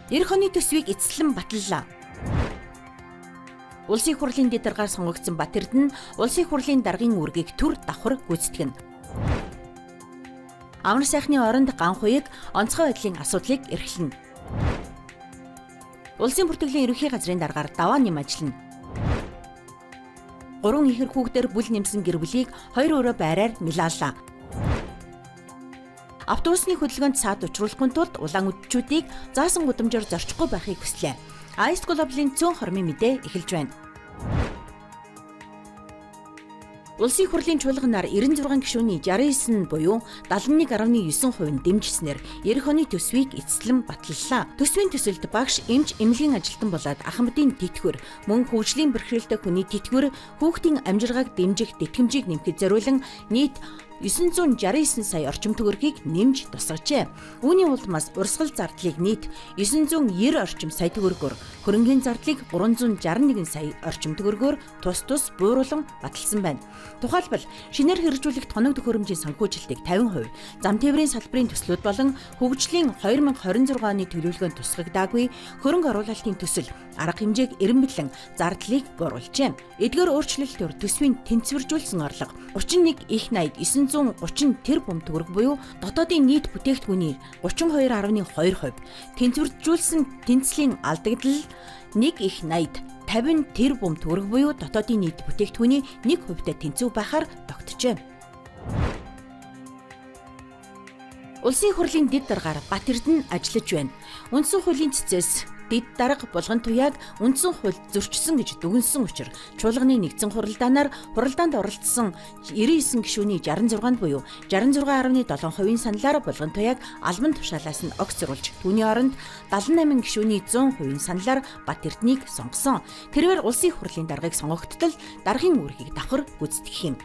Эх оны төсвийг эцэслэн баталлаа. Улсын их хурлын дэд даргаар сонгогдсон Батэрдэн улсын их хурлын даргын үүргийг төр давхар гүйцэтгэнэ. Амар сайхны оронд ганхуйг онцгой байдлын асуудлыг эрхлэнэ. Улсын бүртгэлийн ерөнхий газрын даргаар даваа нэм ажиллана. 3 ихэр хүүхдээр бүл нэмсэн гэр бүлийг 2 өрөө байраар нэлааллаа. Автобусны хөдөлгөөнд саад учруулахын тулд улаан үдчүүдийг заасан гудамжаар зорчихгүй байхыг хүслээ. Ice Global-ийн цөөн хормын мэдээ эхэлж байна. Улсын их хурлын чуулганаар 96 гишүүний 69 буюу 71.9% нь дэмжснээр эх оны төсвийг эцэслэн баталлаа. Төсвийн төсөлд багш, эмч, эмнэлгийн ажилтан болоод ахмадын тэтгэвэр, мөн хөгжлийн бэрхшээлтэй хүний тэтгэвэр, хүүхдийн амжиргааг дэмжих тэтгэмжийг нэмэхэд зориулан нийт 969 сая орчим төгрөгийг нэмж тусгажээ. Үүний улмаас урсгал зардлыг нийт 990 орчим сая төгрөгөөр, хөрөнгийн зардлыг 361 сая орчим төгрөгөөр тус бууруулан баталсан байна. Тухайлбал шинээр хэрэгжүүлэх тоног төхөөрөмжийн санхүүжилтийг 50%, зам тээврийн салбарын төслүүд болон хөгжлийн 2026 оны төлөвлөгөөнд тусгагдаагүй хөрөнгө оруулалтын төсөл, арга хэмжээг эренбэлэн зардлыг бууруулжээ. Эдгээр өөрчлөлтөөр төсвийн тэнцвэржүүлсэн орлого 31 их 930 тэрбум төгрөг буюу дотоодын нийт бүтээгдэхүүний 32.2%, тэнцвэржүүлсэн тэнцлийн алдагдал 1 их 50 тэрбум төгрөг буюу дотоодын нийт бүтээгдэхүүний 1%-тай тэнцүү байхаар тогтжээ. Улсын их хурлын дэд даргаар Батэрдэн ажиллаж байна. Үндсэн хуулийн цэцэс дэд дарга булган туяаг үндсэн хуульд зөрчсөн гэж дүгнсэн учраас чуулганы нэгдсэн хуралдаанаар хуралдаанд оролцсон 99 гишүүний 66-нд буюу 66.7% саналаар булган туяаг албан тушаалаас нь огт зөрүүлж, түүний оронд 78 гишүүний 100% саналаар Батэрднийг сонгосон. Тэрээр улсын их хурлын даргыг сонгогдтол даргын үүргийг давхар гүйцэтгэх юм.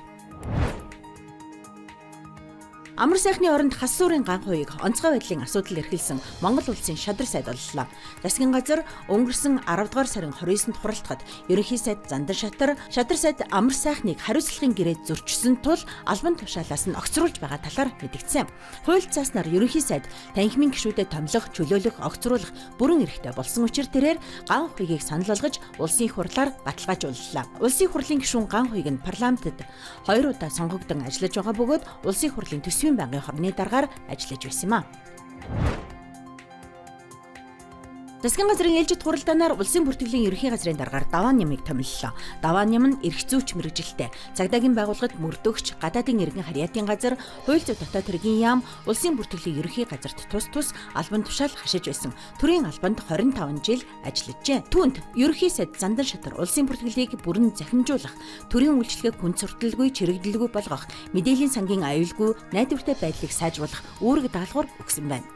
Амар сайхны оронд хас суурийн ганхуйг онцгой байдлын асуудал эрхэлсэн Монгол улсын шадар сайд боллоо. Засгийн газар өнгөрсөн 10 дугаар сарын 29-нд хуралдахад ерөнхий сайд Зандан шадар сайд амар сайхныг хариуцлагын гэрээд зөрчсөн тул албан тушаалаас нь огцруулж байгаа талаар мэдгдсэн. Хууль цааснаар ерөнхий сайд танхимын гишүүдэд томилох, чөлөөлөх, огцруулах бүрэн эрхтэй болсон учраас тэрээр ганхуйгийг санал болгож улсын их хурлаар баталгаажууллаа. Улсын их хурлын гишүүн ганхуйг нь парламентод 2 удаа сонгогдсон ажиллаж байгаа бөгөөд улсын их хурлын төсвийн банкны хорны даргаар ажиллаж байсан юм а. Засгийн газрын ээлжид хуралдаанаар улсын бүртгэлийн ерөнхий газрын даргаар даваа нямыг томиллоо. Даваа ням нь эрх зүйч мэргэжилтэй, цагдаагийн байгууллагад мөрдөгч, гадаадын иргэн харьяатын газар, хууль зүйн дотоод хэргийн яам, улсын бүртгэлийн ерөнхий газарт тус албан тушаал хашиж байсан. Төрийн албанд 25 жил ажиллажээ. Түүнд ерөнхий сайд Зандан шадар улсын бүртгэлийг бүрэн захимжуулах, төрийн үйлчлэгийг хүн сурталгүй, чирэгдэлгүй болгох, мэдээллийн сангийн аюулгүй, найдвартай байдлыг сайжруулах үүрэг даалгавар өгсөн байна.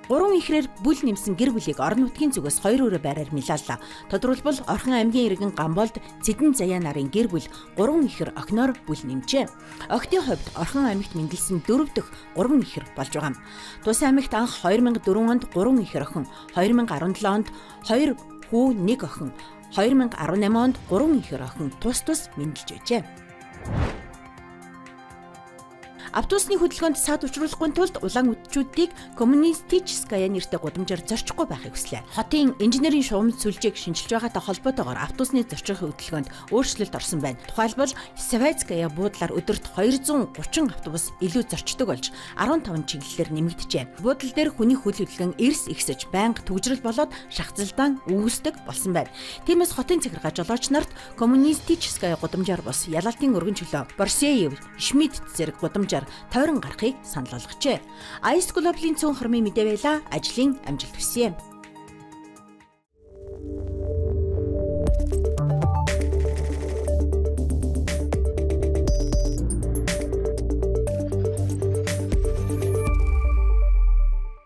3 ихрээр бүл нэмсэн гэр бүлийг орон нутгийн зүгээс 2 өрөө байраар нэлааллаа. Тодорхойлбол Орхон аймгийн иргэн Гамболд Цэдэн Заяа нарын гэр бүл 3 ихэр охиноор бүл нэмжээ. Охидын хувьд Орхон аймагт мэндэлсэн 4 дахь 3 ихэр болж байгаа юм. Тус аймагт анх 2004 онд 3 ихэр охин, 2017 онд 2 хүү 1 охин, 2018 онд 3 ихэр охин тус мэндэлж байжээ. Автобусны хөдөлгөөнд саад учруулахгүй тулд улаан үдчүүдийг Коммунистическая нэртэй гудамжаар зорчихгүй байхыг хүслээ. Хотын инженерийн шугамд сүлжээг шинжилж байгаатай холбоотойгоор автобусны зорчих хөдөлгөөнд өөрчлөлт орсон байна. Тухайлбал Советская буудлаар өдөрт 230 автобус илүү зорчдог болж 15 чиглэлээр нэмэгдэжээ. Буудлал дээр хүний хөл хөдөлгөөн эрс ихсэж байнга төвжрэл болоод шахацалдаан үүсдэг болсон байна. Тиймээс хотын захиргаа жолооч нарт Коммунистическая гудамжаар бос ялалтын өргөн чөлөө Борсеев, Шмидт зэрэг гудамжаар тойрон гарахыг санал болгожээ. Ice Global-ийн цөөн хормын мэдээ байлаа. Ажлын амжилт хүсье.